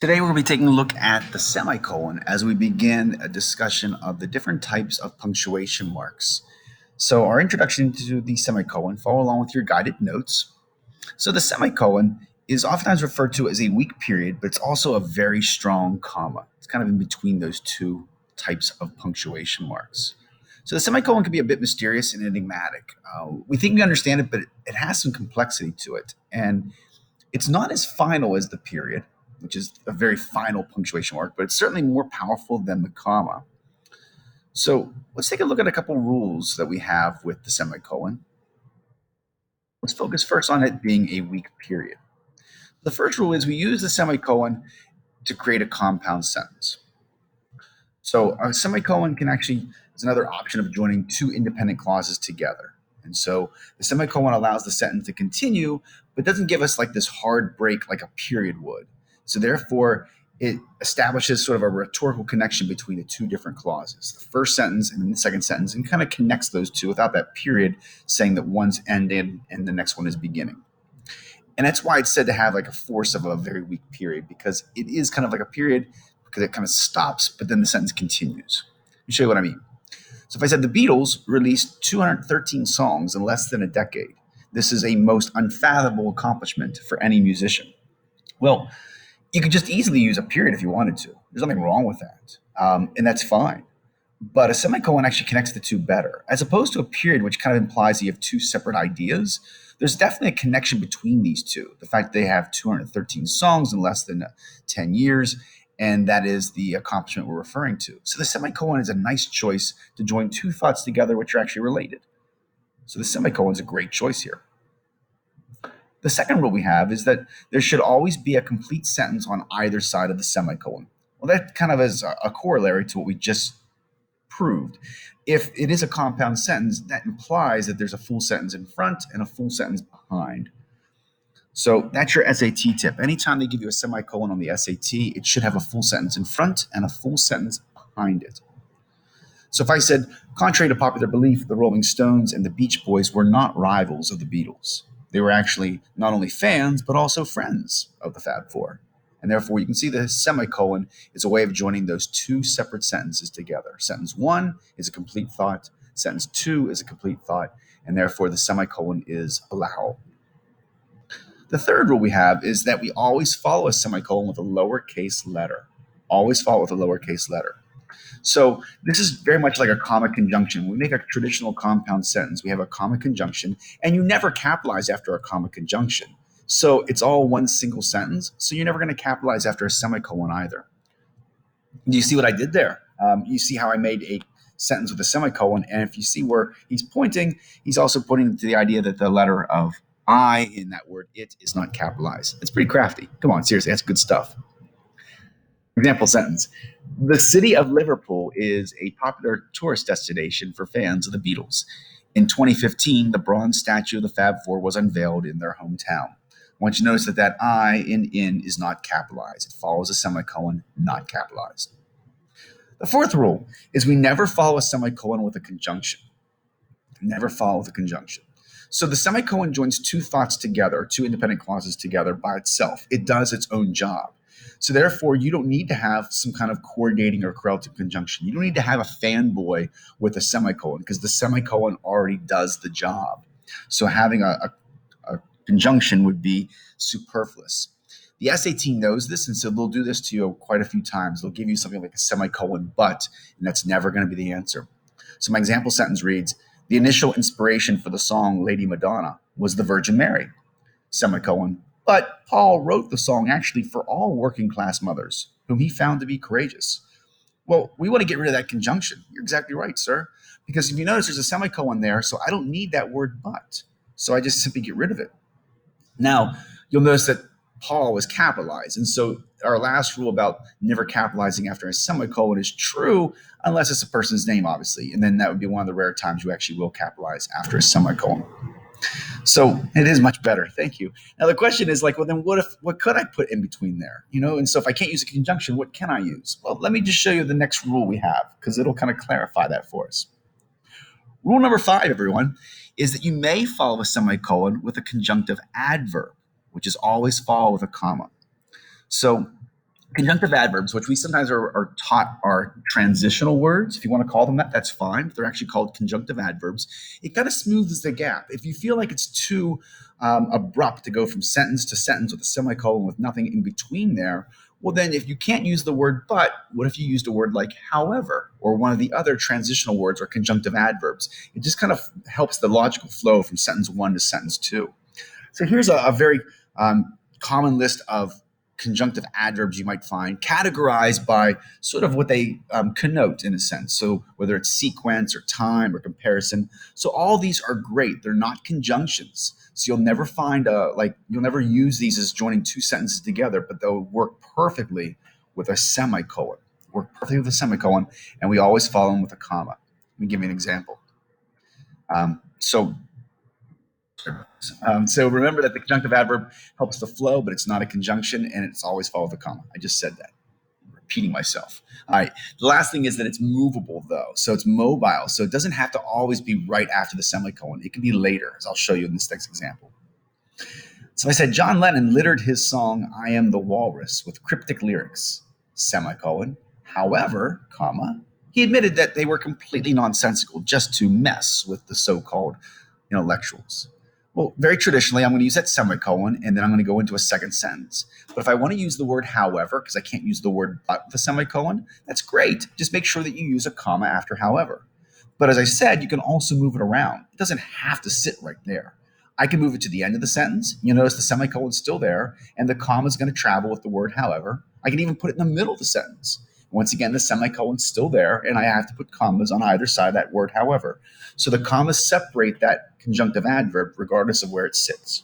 Today we're going to be taking a look at the semicolon as we begin a discussion of the different types of punctuation marks. So our introduction to the semicolon, follow along with your guided notes. So the semicolon is oftentimes referred to as a weak period, but it's also a very strong comma. It's kind of in between those two types of punctuation marks. So the semicolon can be a bit mysterious and enigmatic. We think we understand it, but it has some complexity to it. And it's not as final as the period, which is a very final punctuation mark, but it's certainly more powerful than the comma. So let's take a look at a couple rules that we have with the semicolon. Let's focus first on it being a weak period. The first rule is we use the semicolon to create a compound sentence. So a semicolon is another option of joining two independent clauses together. And so the semicolon allows the sentence to continue, but doesn't give us like this hard break like a period would. So therefore, it establishes sort of a rhetorical connection between the two different clauses, the first sentence and then the second sentence, and kind of connects those two without that period saying that one's ended and the next one is beginning. And that's why it's said to have like a force of a very weak period, because it is kind of like a period because it kind of stops, but then the sentence continues. Let me show you what I mean. So if I said the Beatles released 213 songs in less than a decade, this is a most unfathomable accomplishment for any musician. Well, you could just easily use a period if you wanted to. There's nothing wrong with that. And that's fine. But a semicolon actually connects the two better. As opposed to a period, which kind of implies you have two separate ideas, there's definitely a connection between these two. The fact they have 213 songs in less than 10 years, and that is the accomplishment we're referring to. So the semicolon is a nice choice to join two thoughts together which are actually related. So the semicolon is a great choice here. The second rule we have is that there should always be a complete sentence on either side of the semicolon. Well, that kind of is a corollary to what we just proved. If it is a compound sentence, that implies that there's a full sentence in front and a full sentence behind. So that's your SAT tip. Anytime they give you a semicolon on the SAT, it should have a full sentence in front and a full sentence behind it. So if I said, contrary to popular belief, the Rolling Stones and the Beach Boys were not rivals of the Beatles. They were actually not only fans, but also friends of the Fab Four. And therefore, you can see the semicolon is a way of joining those two separate sentences together. Sentence one is a complete thought. Sentence two is a complete thought. And therefore, the semicolon is allowable. The third rule we have is that we always follow a semicolon with a lowercase letter. Always follow with a lowercase letter. So this is very much like a comma conjunction. When we make a traditional compound sentence, we have a comma conjunction, and you never capitalize after a comma conjunction. So it's all one single sentence, so you're never going to capitalize after a semicolon either. Do you see what I did there? You see how I made a sentence with a semicolon, and if you see where he's pointing, he's also pointing to the idea that the letter of I in that word it is not capitalized. It's pretty crafty. Come on, seriously, that's good stuff. Example sentence. The city of Liverpool is a popular tourist destination for fans of the Beatles. In 2015, the bronze statue of the Fab Four was unveiled in their hometown. I want you to notice that I in is not capitalized. It follows a semicolon, not capitalized. The fourth rule is we never follow a semicolon with a conjunction. Never follow with a conjunction. So the semicolon joins two thoughts together, two independent clauses together by itself. It does its own job. So therefore, you don't need to have some kind of coordinating or correlative conjunction. You don't need to have a fanboy with a semicolon because the semicolon already does the job. So having a conjunction would be superfluous. The SAT knows this, and so they'll do this to you quite a few times. They'll give you something like a semicolon but, and that's never going to be the answer. So my example sentence reads, the initial inspiration for the song Lady Madonna was the Virgin Mary, semicolon. But Paul wrote the song actually for all working class mothers, whom he found to be courageous. Well, we want to get rid of that conjunction. You're exactly right, sir. Because if you notice, there's a semicolon there, so I don't need that word but. So I just simply get rid of it. Now, you'll notice that Paul was capitalized. And so our last rule about never capitalizing after a semicolon is true, unless it's a person's name, obviously. And then that would be one of the rare times you actually will capitalize after a semicolon. So it is much better. Thank you. Now the question is like, well, then what could I put in between there? And so if I can't use a conjunction, what can I use? Well, let me just show you the next rule we have because it'll kind of clarify that for us. Rule number 5, everyone, is that you may follow a semicolon with a conjunctive adverb, which is always follow with a comma. So Conjunctive adverbs, which we sometimes are taught are transitional words. If you want to call them that, that's fine. But they're actually called conjunctive adverbs. It kind of smooths the gap. If you feel like it's too abrupt to go from sentence to sentence with a semicolon with nothing in between there, well, then if you can't use the word but, what if you used a word like however, or one of the other transitional words or conjunctive adverbs? It just kind of helps the logical flow from sentence one to sentence two. So here's a very common list of conjunctive adverbs you might find, categorized by sort of what they connote in a sense. So whether it's sequence or time or comparison. So all these are great. They're not conjunctions. So you'll never find you'll never use these as joining two sentences together, but they'll work perfectly with a semicolon. Work perfectly with a semicolon, and we always follow them with a comma. Let me give you an example. So remember that the conjunctive adverb helps the flow, but it's not a conjunction, and it's always followed with a comma. I just said that. I'm repeating myself. All right. The last thing is that it's movable, though. So it's mobile. So it doesn't have to always be right after the semicolon. It can be later, as I'll show you in this next example. So I said, John Lennon littered his song, I Am the Walrus, with cryptic lyrics, semicolon. However, comma, he admitted that they were completely nonsensical just to mess with the so-called intellectuals. Well, very traditionally, I'm going to use that semicolon, and then I'm going to go into a second sentence. But if I want to use the word however, because I can't use the word but with a semicolon, that's great. Just make sure that you use a comma after however. But as I said, you can also move it around. It doesn't have to sit right there. I can move it to the end of the sentence. You'll notice the semicolon's still there, and the comma is going to travel with the word however. I can even put it in the middle of the sentence. Once again, the semicolon's still there, and I have to put commas on either side of that word however. So the commas separate that conjunctive adverb regardless of where it sits.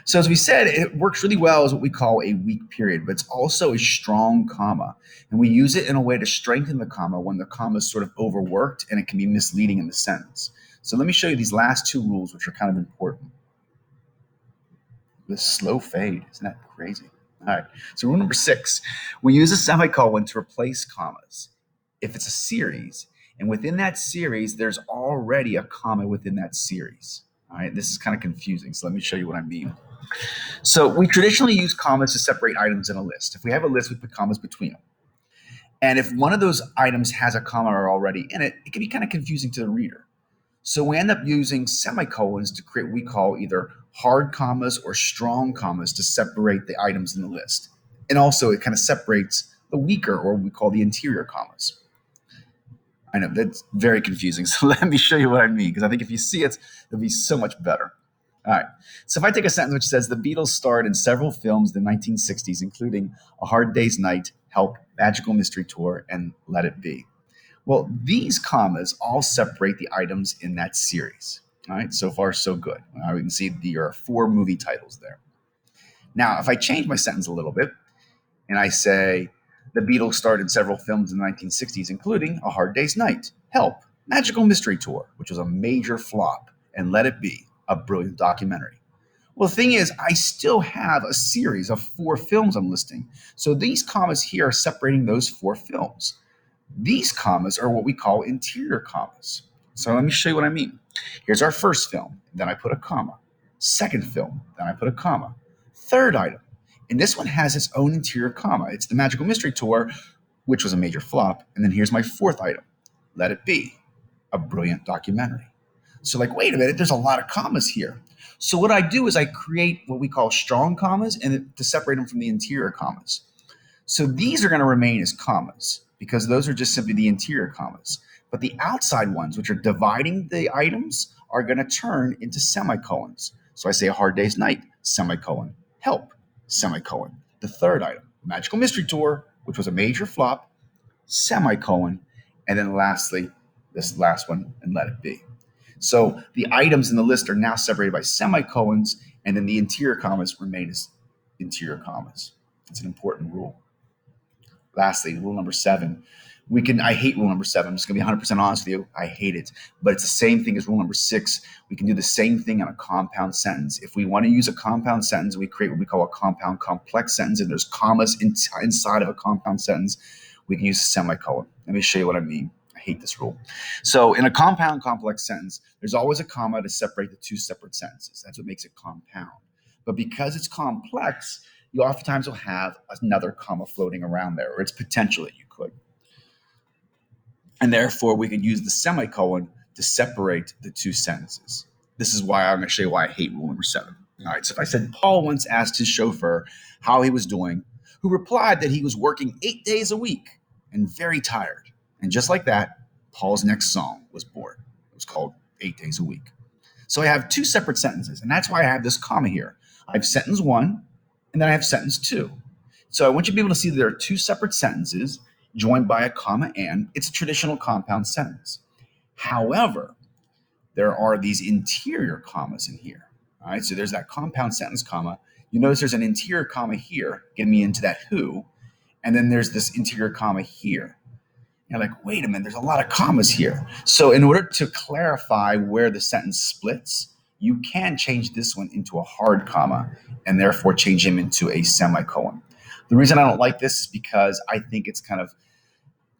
So as we said, it works really well as what we call a weak period, but it's also a strong comma. And we use it in a way to strengthen the comma when the comma is sort of overworked and it can be misleading in the sentence. So let me show you these last two rules, which are kind of important. This slow fade, isn't that crazy? All right, so rule number 6, we use a semicolon to replace commas if it's a series, and within that series, there's already a comma within that series. All right, this is kind of confusing, so let me show you what I mean. So we traditionally use commas to separate items in a list. If we have a list, we put commas between them. And if one of those items has a comma already in it, it can be kind of confusing to the reader. So we end up using semicolons to create what we call either hard commas or strong commas to separate the items in the list. And also it kind of separates the weaker, or what we call the interior commas. I know that's very confusing. So let me show you what I mean, because I think if you see it, it'll be so much better. All right. So if I take a sentence which says the Beatles starred in several films in the 1960s, including A Hard Day's Night, Help, Magical Mystery Tour, and Let It Be. Well, these commas all separate the items in that series. All right, so far so good. We can see there are 4 movie titles there. Now, if I change my sentence a little bit and I say the Beatles starred in several films in the 1960s, including A Hard Day's Night, Help, Magical Mystery Tour, which was a major flop, and Let It Be, a brilliant documentary. Well, the thing is, I still have a series of 4 films I'm listing. So these commas here are separating those 4 films. These commas are what we call interior commas. So let me show you what I mean. Here's our first film, then I put a comma. Second film, then I put a comma. Third item, and this one has its own interior comma. It's the Magical Mystery Tour, which was a major flop. And then here's my fourth item, Let It Be, a brilliant documentary. So like, wait a minute, there's a lot of commas here. So what I do is I create what we call strong commas and to separate them from the interior commas. So these are going to remain as commas because those are just simply the interior commas. But the outside ones, which are dividing the items, are going to turn into semicolons. So I say A Hard Day's Night, semicolon, Help, semicolon. The third item, Magical Mystery Tour, which was a major flop, semicolon. And then lastly, this last one, and Let It Be. So the items in the list are now separated by semicolons, and then the interior commas remain as interior commas. It's an important rule. Lastly, rule number 7. I hate rule number 7. I'm just going to be 100% honest with you. I hate it. But it's the same thing as rule number 6. We can do the same thing on a compound sentence. If we want to use a compound sentence, we create what we call a compound complex sentence, and there's commas inside of a compound sentence. We can use a semicolon. Let me show you what I mean. I hate this rule. So in a compound complex sentence, there's always a comma to separate the two separate sentences. That's what makes it compound. But because it's complex, you oftentimes will have another comma floating around there, or it's potential that you could. And therefore, we could use the semicolon to separate the two sentences. This is why I'm going to show you why I hate rule number 7. All right, so if I said, Paul once asked his chauffeur how he was doing, who replied that he was working 8 days a week and very tired. And just like that, Paul's next song was born. It was called 8 Days a Week. So I have two separate sentences, and that's why I have this comma here. I have sentence 1, and then I have sentence 2. So I want you to be able to see that there are two separate sentences joined by a comma and. It's a traditional compound sentence. However, there are these interior commas in here. All right, so there's that compound sentence comma. You notice there's an interior comma here, getting me into that who, and then there's this interior comma here. You're like, wait a minute, there's a lot of commas here. So in order to clarify where the sentence splits, you can change this one into a hard comma and therefore change him into a semicolon. The reason I don't like this is because I think it's kind of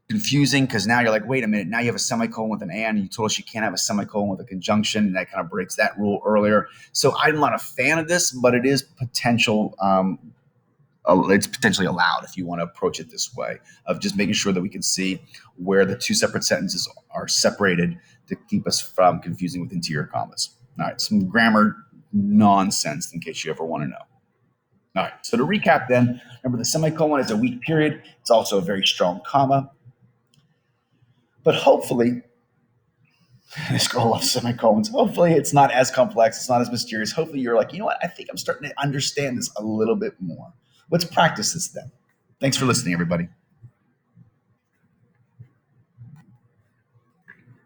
confusing, because now you're like, wait a minute, now you have a semicolon with an and you told us you can't have a semicolon with a conjunction, and that kind of breaks that rule earlier. So I'm not a fan of this, but it is potential. It's potentially allowed if you want to approach it this way, of just making sure that we can see where the two separate sentences are separated to keep us from confusing with interior commas. All right, some grammar nonsense in case you ever want to know. All right, so to recap then, remember the semicolon is a weak period. It's also a very strong comma. But hopefully, this girl loves semicolons. Hopefully it's not as complex. It's not as mysterious. Hopefully you're like, you know what? I think I'm starting to understand this a little bit more. Let's practice this then. Thanks for listening, everybody.